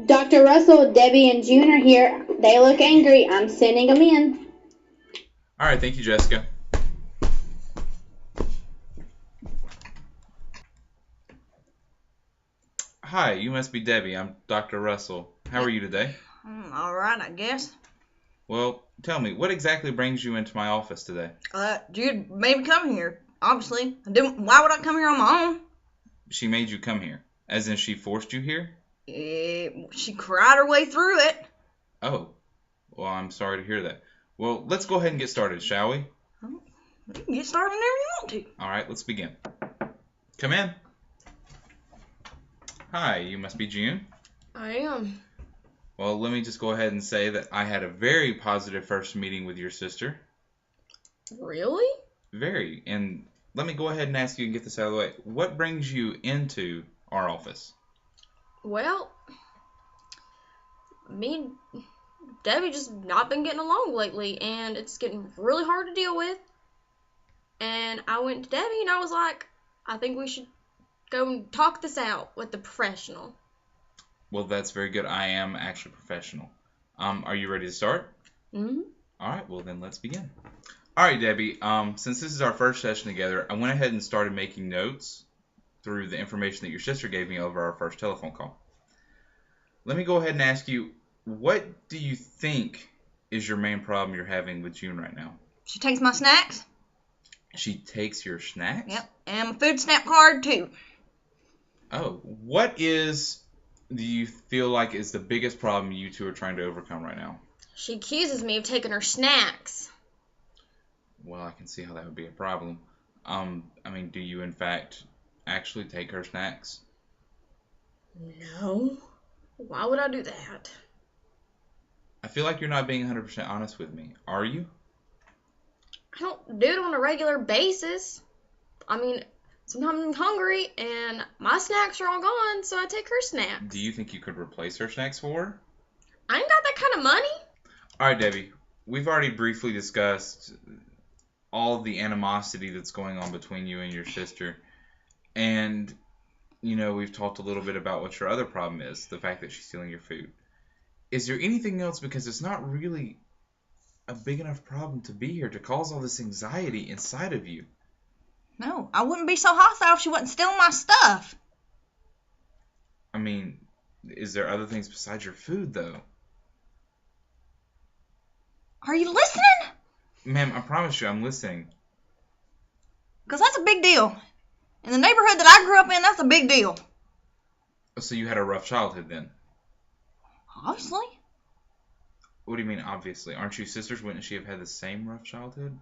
Dr. Russell, Debbie and June are here. They look angry. I'm sending them in. All right, thank you, Jessica. Hi, you must be Debbie. I'm Dr. Russell. How are you today? All right, I guess. Well, tell me, what exactly brings you into my office today? Jude made me come here. Obviously, why would I come here on my own? She made you come here, as in she forced you here? She cried her way through it. Oh, well, I'm sorry to hear that. Well, let's go ahead and get started, shall we? You can get started whenever you want to. All right, let's begin. Come in. Hi, you must be June. I am. Well, let me just go ahead and say that I had a very positive first meeting with your sister. Really? Very. And let me go ahead and ask you and get this out of the way. What brings you into our office? Well, me and Debbie just not been getting along lately, and it's getting really hard to deal with. And I went to Debbie, and I was like, I think we should go and talk this out with the professional. Well, that's very good. I am actually professional. Are you ready to start? Mm-hmm. All right, well then let's begin. All right, Debbie, since this is our first session together, I went ahead and started making notes through the information that your sister gave me over our first telephone call. Let me go ahead and ask you, what do you think is your main problem you're having with June right now? She takes my snacks. She takes your snacks? Yep, and my food stamp card too. Oh, what do you feel like is the biggest problem you two are trying to overcome right now? She accuses me of taking her snacks. Well, I can see how that would be a problem. Do you in fact actually take her snacks? No. Why would I do that? I feel like you're not being 100% honest with me. Are you? I don't do it on a regular basis. Sometimes I'm hungry and my snacks are all gone, so I take her snacks. Do you think you could replace her snacks for her? I ain't got that kind of money. All right, Debbie. We've already briefly discussed all the animosity that's going on between you and your sister. And, we've talked a little bit about what your other problem is, the fact that she's stealing your food. Is there anything else? Because it's not really a big enough problem to be here to cause all this anxiety inside of you. No, I wouldn't be so hostile if she wasn't stealing my stuff. Is there other things besides your food, though? Are you listening? Ma'am, I promise you I'm listening. Because that's a big deal. In the neighborhood that I grew up in, that's a big deal. So you had a rough childhood then? Obviously. What do you mean, obviously? Aren't you sisters? Wouldn't she have had the same rough childhood?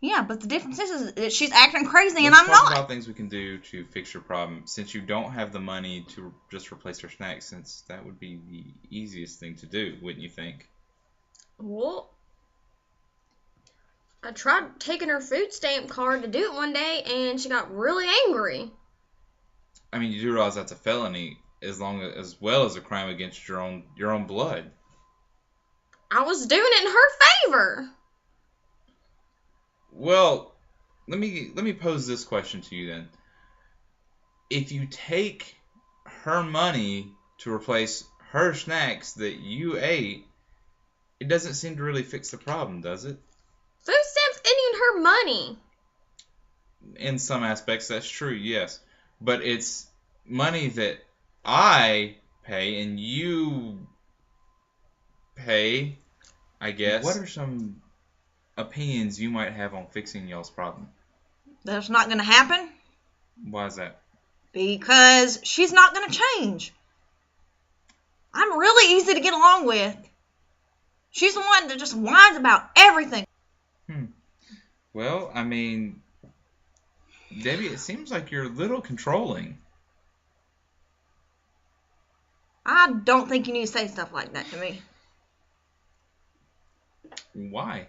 Yeah, but the difference is that she's acting crazy and Let's I'm talk not. about things we can do to fix your problem. Since you don't have the money to just replace her snacks, since that would be the easiest thing to do, wouldn't you think? Well, I tried taking her food stamp card to do it one day, and she got really angry. You do realize that's a felony, as well as a crime against your own blood. I was doing it in her favor. Well, let me pose this question to you then. If you take her money to replace her snacks that you ate, it doesn't seem to really fix the problem, does it? Food stamps ain't even her money. In some aspects, that's true, yes. But it's money that I pay and you pay, I guess. What are some opinions you might have on fixing y'all's problem? That's not going to happen. Why is that? Because she's not going to change. I'm really easy to get along with. She's the one that just whines about everything. Well, Debbie, it seems like you're a little controlling. I don't think you need to say stuff like that to me. Why?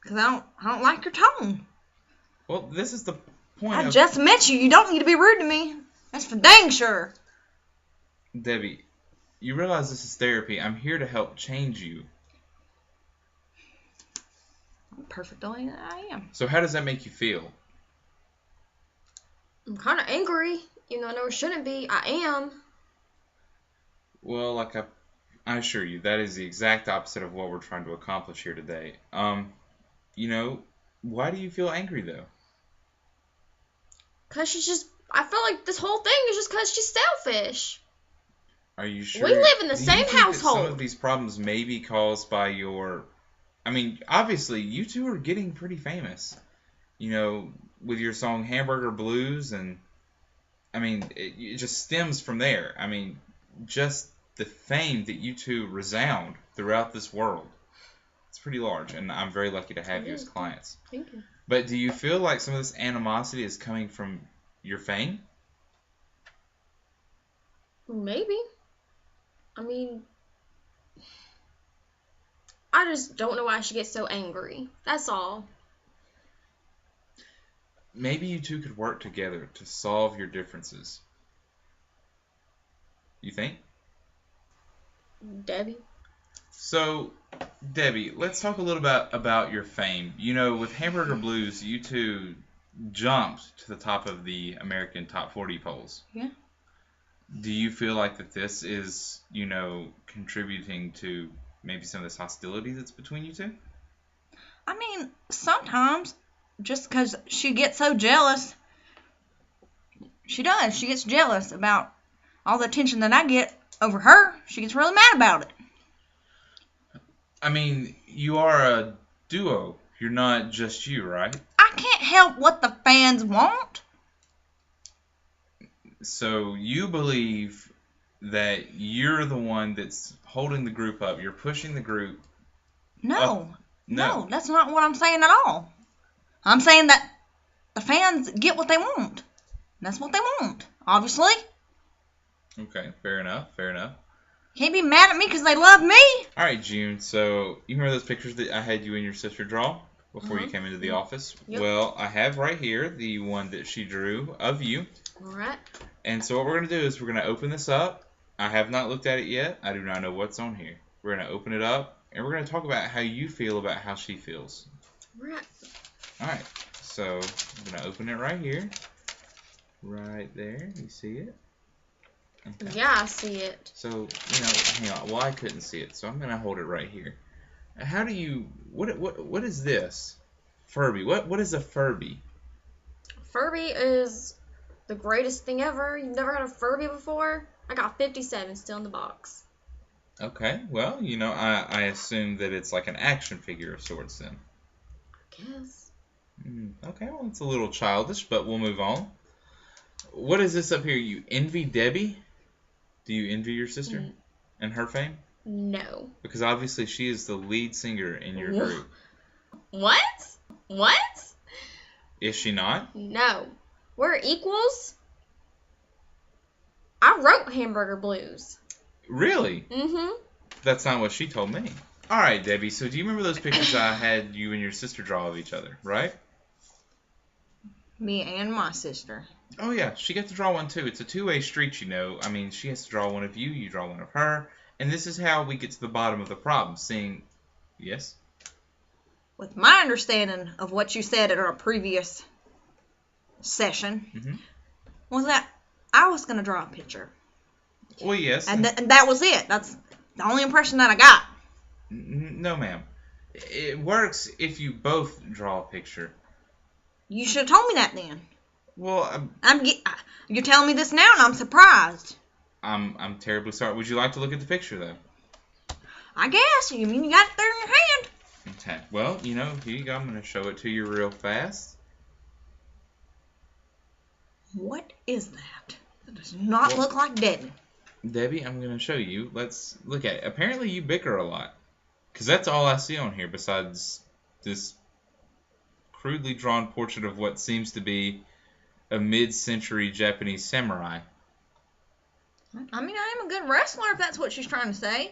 Because I don't like your tone. Well, this is the point. I just met you. You don't need to be rude to me. That's for dang sure. Debbie, you realize this is therapy. I'm here to help change you. I'm perfect the way that I am. So how does that make you feel? I'm kind of angry, even though I know I shouldn't be. I am. Well, like I assure you, that is the exact opposite of what we're trying to accomplish here today. You know, why do you feel angry though? Cause I feel like this whole thing is just cause she's selfish. Are you sure? We live in the Do you same think that household. some of these problems may be caused by your... I mean, obviously, you two are getting pretty famous. You know, with your song Hamburger Blues, and I mean, it just stems from there. I mean, just the fame that you two resound throughout this world. It's pretty large, and I'm very lucky to have you as clients. Thank you. But do you feel like some of this animosity is coming from your fame? Maybe. I mean, I just don't know why she gets so angry. That's all. Maybe you two could work together to solve your differences. You think? Debbie? So, Debbie, let's talk a little bit about your fame. You know, with Hamburger Blues, you two jumped to the top of the American Top 40 polls. Yeah. Do you feel like that this is, you know, contributing to maybe some of this hostility that's between you two? I mean, sometimes, just because she gets so jealous, she does. She gets jealous about all the attention that I get over her. She gets really mad about it. I mean, you are a duo. You're not just you, right? I can't help what the fans want. So you believe that you're the one that's holding the group up. You're pushing the group. No, No. that's not what I'm saying at all. I'm saying that the fans get what they want. That's what they want, obviously. Okay, fair enough, fair enough. Can't be mad at me because they love me. All right, June, so you remember those pictures that I had you and your sister draw before you came into the office? Yep. Well, I have right here the one that she drew of you. Alright. And so what we're going to do is we're going to open this up. I have not looked at it yet. I do not know what's on here. We're going to open it up, and we're going to talk about how you feel about how she feels. Alright. All right, so I'm going to open it right here. Right there. You see it? Okay. Yeah, I see it. So, you know, hang on. Well, I couldn't see it, so I'm going to hold it right here. How do you... What is this? Furby. What is a Furby? Furby is the greatest thing ever. You've never had a Furby before? I got 57 still in the box. Okay, well, you know, I assume that it's like an action figure of sorts then. I guess. Okay, well, it's a little childish, but we'll move on. What is this up here? You envy Debbie? Do you envy your sister and her fame? No. Because obviously she is the lead singer in your group. What? What? Is she not? No. We're equals. I wrote Hamburger Blues. Really? Mm-hmm. That's not what she told me. All right, Debbie, so do you remember those pictures I had you and your sister draw of each other, right? Me and my sister. Oh, yeah, she got to draw one, too. It's a two-way street, you know. I mean, she has to draw one of you, you draw one of her. And this is how we get to the bottom of the problem, seeing... Yes? With my understanding of what you said at our previous session, was that I was going to draw a picture. Well, yes. And that was it. That's the only impression that I got. No, ma'am. It works if you both draw a picture. You should have told me that then. Well, You're telling me this now, and I'm surprised. I'm terribly sorry. Would you like to look at the picture, though? I guess. You mean you got it there in your hand? Okay. Well, you know, here you go. I'm going to show it to you real fast. What is that? It does not look like Debbie. Debbie, I'm going to show you. Let's look at it. Apparently you bicker a lot. Because that's all I see on here besides this crudely drawn portrait of what seems to be a mid-century Japanese samurai. I mean, I am a good wrestler, if that's what she's trying to say.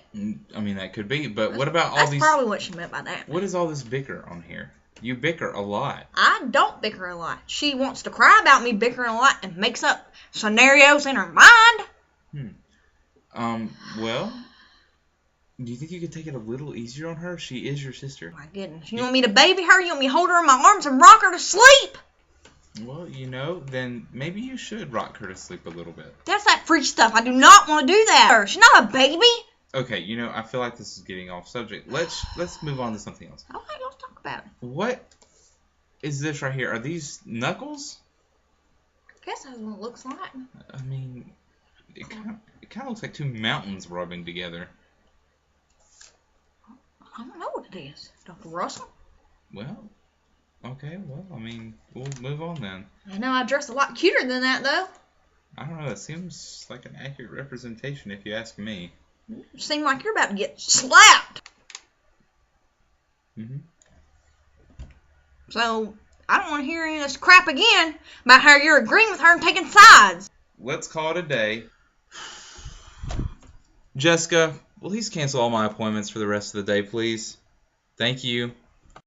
I mean, that could be. But what about all That's these... probably what she meant by that. What is all this bicker on here? You bicker a lot. I don't bicker a lot. She wants to cry about me bickering a lot and makes up scenarios in her mind. Well, do you think you could take it a little easier on her? She is your sister. My goodness. You want me to baby her? You want me to hold her in my arms and rock her to sleep? Well, then maybe you should rock her to sleep a little bit. That's that freak stuff. I do not want to do that. She's not a baby. Okay, I feel like this is getting off subject. Let's move on to something else. Okay, let's talk about it. What is this right here? Are these knuckles? I guess that's what it looks like. I mean, it kind of looks like two mountains rubbing together. I don't know what it is. Dr. Russell? Well, okay, we'll move on then. I know I dress a lot cuter than that, though. I don't know, that seems like an accurate representation if you ask me. You seem like you're about to get slapped. Mm-hmm. So, I don't want to hear any of this crap again about how you're agreeing with her and taking sides. Let's call it a day. Jessica, please cancel all my appointments for the rest of the day, please. Thank you.